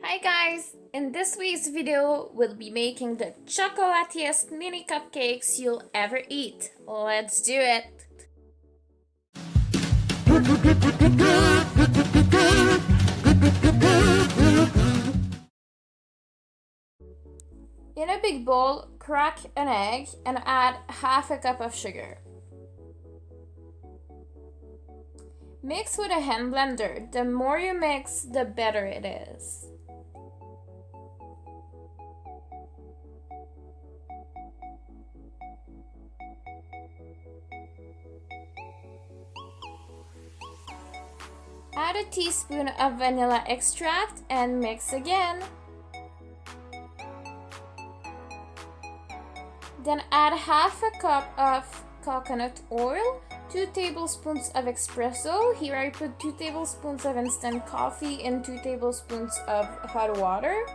Hi guys! In this week's video, we'll be making the chocolatiest mini cupcakes you'll ever eat. Let's do it! In a big bowl, crack an egg and add half a cup of sugar. Mix with a hand blender. The more you mix, the better it is. Add a teaspoon of vanilla extract and mix again. Then add half a cup of coconut oil, 2 tablespoons of espresso. Here I put 2 tablespoons of instant coffee and 2 tablespoons of hot water.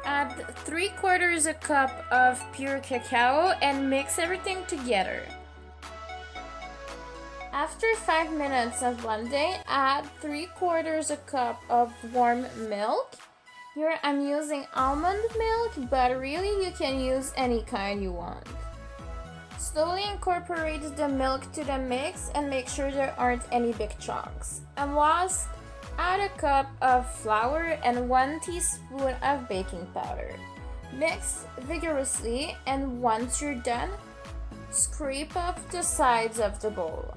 Add 3/4 a cup of pure cacao and mix everything together. After 5 minutes of blending, add 3/4 a cup of warm milk. Here I'm using almond milk, but really you can use any kind you want. Slowly incorporate the milk to the mix and make sure there aren't any big chunks. And last, add a cup of flour and 1 teaspoon of baking powder. Mix vigorously, and once you're done, scrape off the sides of the bowl.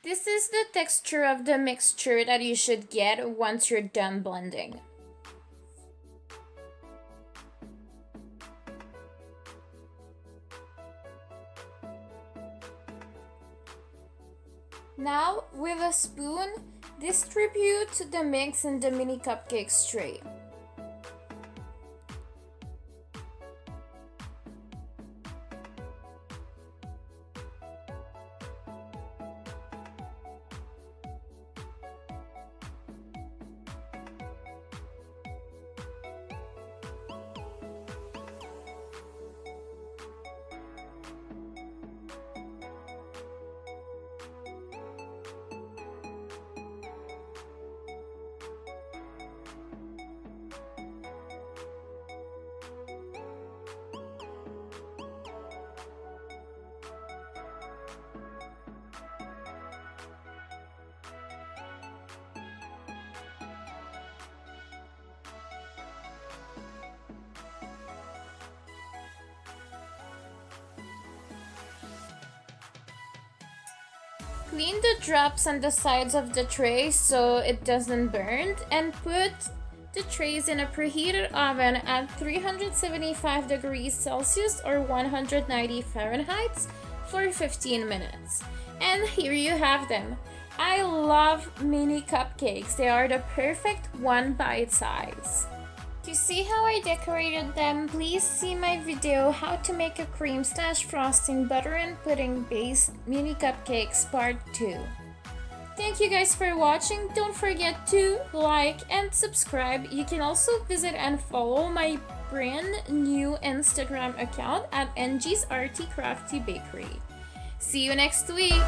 This is the texture of the mixture that you should get once you're done blending. Now, with a spoon, distribute the mix in the mini cupcakes tray. Clean the drops on the sides of the tray so it doesn't burn, and put the trays in a preheated oven at 375 degrees Celsius or 190 Fahrenheit for 15 minutes. And here you have them. I love mini cupcakes. They are the perfect one bite size. To see how I decorated them, please see my video how to make a cream / frosting butter and pudding based mini cupcakes part 2. Thank you guys for watching. Don't forget to like and subscribe. You can also visit and follow my brand new Instagram account at NG's Arty-Crafty Bakery. See you next week!